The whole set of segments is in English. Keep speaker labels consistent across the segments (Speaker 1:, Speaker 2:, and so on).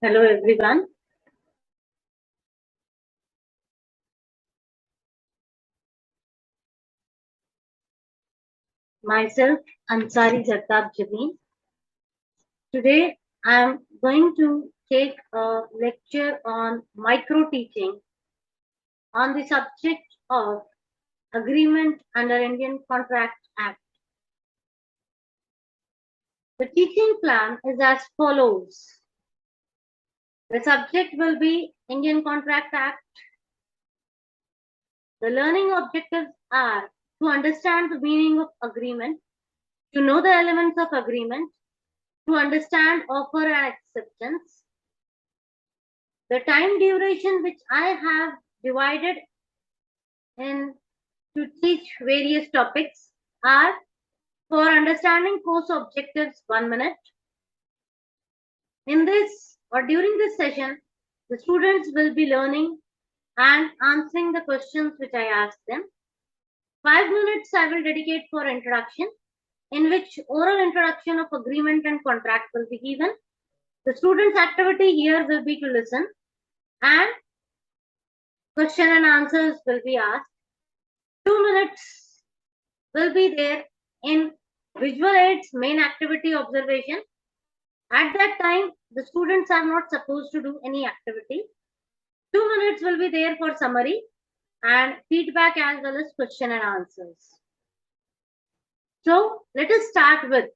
Speaker 1: Hello everyone. Myself Ansari Jagtab Javeen. Today I am going to take a lecture on micro teaching on the subject of agreement under Indian Contract Act. The teaching plan is as follows. The subject will be Indian Contract Act. The learning objectives are to understand the meaning of agreement, to know the elements of agreement, to understand offer and acceptance. The time duration which I have divided in to teach various topics are for understanding course objectives 1 minute. In this or during this session, the students will be learning and answering the questions which I asked them. 5 minutes I will dedicate for introduction, in which oral introduction of agreement and contract will be given. The students' activity here will be to listen and question and answers will be asked. 2 minutes will be there in visual aids main activity observation. At that time, the students are not supposed to do any activity. 2 minutes will be there for summary and feedback as well as question and answers. So let us start with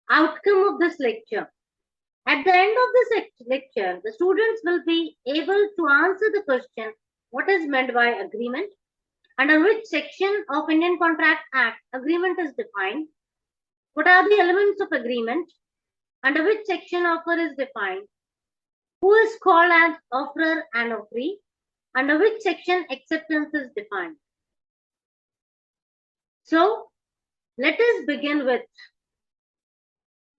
Speaker 1: outcome of this lecture. At the end of this lecture, the students will be able to answer the question, what is meant by agreement? Under which section of Indian Contract Act agreement is defined? What are the elements of agreement? Under which section offer is defined? Who is called as offerer and offeree? Under which section acceptance is defined? So, let us begin with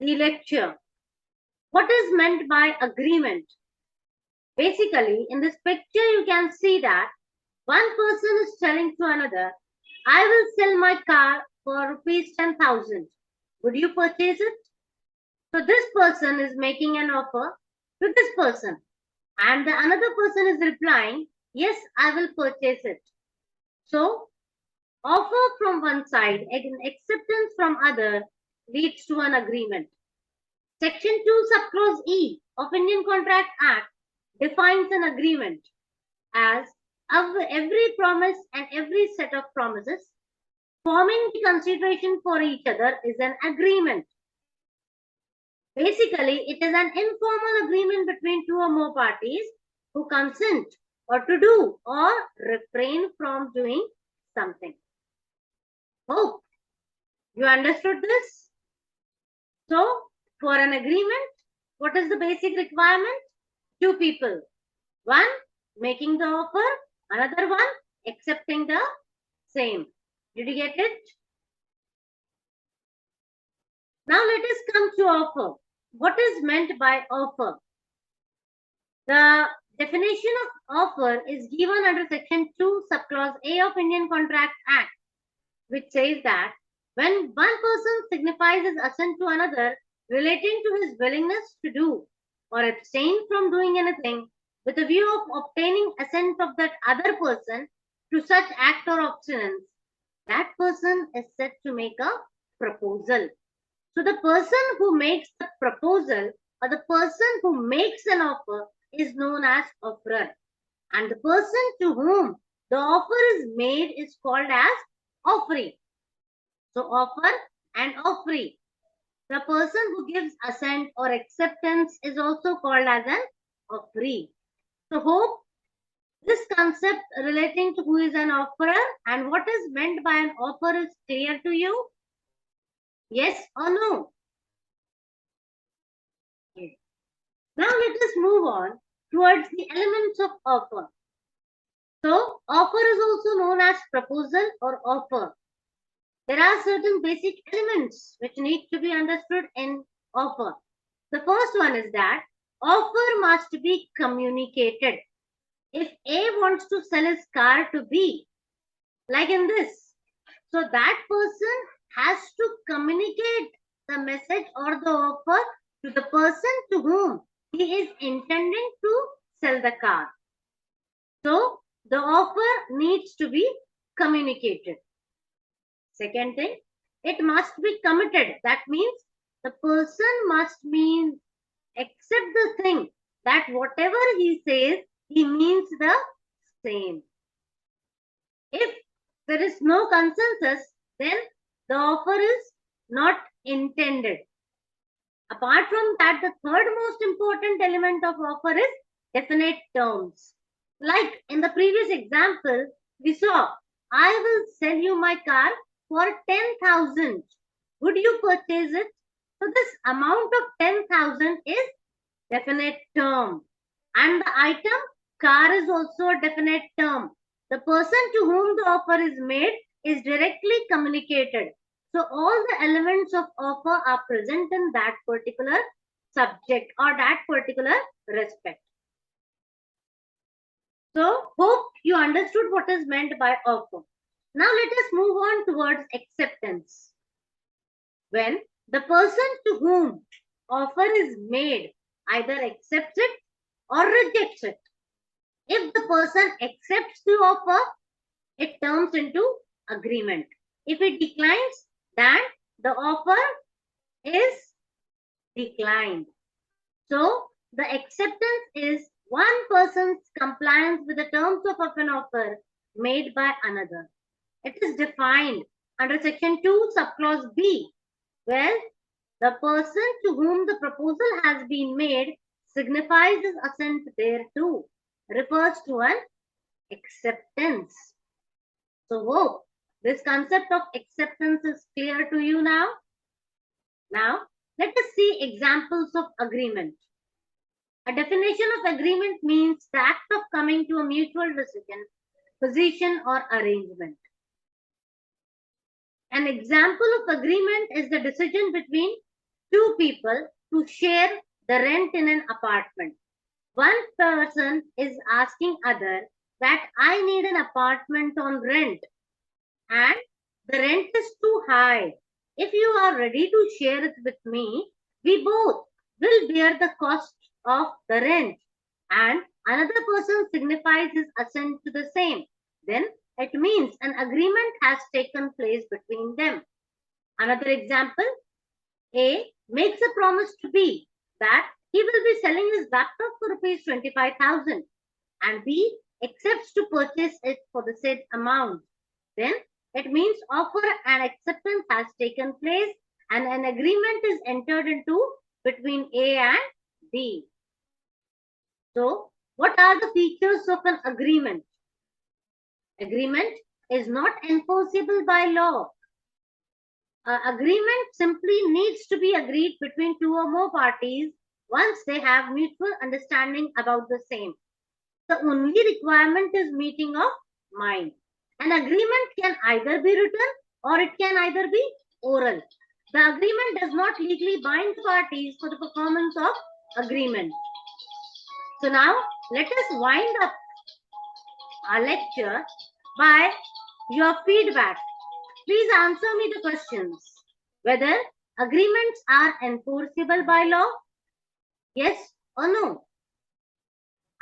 Speaker 1: the lecture. What is meant by agreement? Basically, in this picture, you can see that one person is telling to another, I will sell my car for rupees 10,000. Would you purchase it? So this person is making an offer to this person. And the another person is replying, yes, I will purchase it. So offer from one side and acceptance from other leads to an agreement. Section 2 subclause E of Indian Contract Act defines an agreement as every promise and every set of promises forming the consideration for each other is an agreement. Basically, it is an informal agreement between two or more parties who consent or to do or refrain from doing something. Hope you understood this. So, for an agreement, what is the basic requirement? Two people. One making the offer, another one accepting the same. Did you get it? Now let us come to offer. What is meant by offer? The definition of offer is given under section 2 subclause A of Indian Contract Act, which says that when one person signifies his assent to another relating to his willingness to do or abstain from doing anything with a view of obtaining assent of that other person to such act or abstinence, that person is said to make a proposal. So the person who makes the proposal or the person who makes an offer is known as offerer. And the person to whom the offer is made is called as offeree. So offer and offeree. The person who gives assent or acceptance is also called as an offeree. So hope this concept relating to who is an offerer and what is meant by an offer is clear to you? Yes or no? Yes. Now let us move on towards the elements of offer. So offer is also known as proposal or offer. There are certain basic elements which need to be understood in offer. The first one is that offer must be communicated. If A wants to sell his car to B, like in this, so that person has to communicate the message or the offer to the person to whom he he is intending to sell the car. So the offer needs to be communicated. Second thing, it must be committed. That means the person must accept the thing that whatever he says, he means the same. If there is no consensus, then the offer is not intended. Apart from that, the third most important element of offer is definite terms. Like in the previous example, we saw, I will sell you my car for 10,000. Would you purchase it? So this amount of 10,000 is definite term. And the item car is also a definite term. The person to whom the offer is made is directly communicated. So all the elements of offer are present in that particular subject or that particular respect. So hope you understood what is meant by offer. Now let us move on towards acceptance. When the person to whom offer is made either accepts it or rejects it. If the person accepts the offer, it turns into agreement. If it declines, then the offer is declined. So the acceptance is one person's compliance with the terms of an offer made by another. It is defined under section 2 subclause B, where the person to whom the proposal has been made signifies his assent thereto, refers to an acceptance. So hope this concept of acceptance is clear to you now. Now let us see examples of agreement. A definition of agreement means the act of coming to a mutual decision, position or arrangement. An example of agreement is the decision between two people to share the rent in an apartment. One person is asking other that I need an apartment on rent and the rent is too high. If you are ready to share it with me, we both will bear the cost of the rent, and another person signifies his assent to the same. Then it means an agreement has taken place between them. Another example, A makes a promise to B that he will be selling his laptop for rupees 25,000 and B accepts to purchase it for the said amount. Then it means offer and acceptance has taken place and an agreement is entered into between A and B. So, what are the features of an agreement? Agreement is not enforceable by law. Agreement simply needs to be agreed between two or more parties once they have mutual understanding about the same. The only requirement is meeting of mind. An agreement can either be written or it can either be oral. The agreement does not legally bind the parties for the performance of agreement. So now let us wind up our lecture by your feedback. Please answer me the questions. Whether agreements are enforceable by law? Yes or no?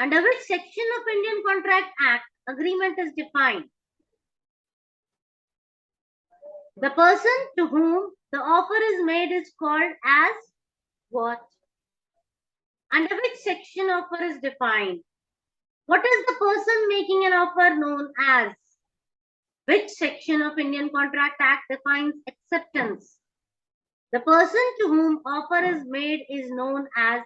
Speaker 1: Under which section of Indian Contract Act agreement is defined? The person to whom the offer is made is called as what? Under which section offer is defined? What is the person making an offer known as? Which section of Indian Contract Act defines acceptance? The person to whom offer is made is known as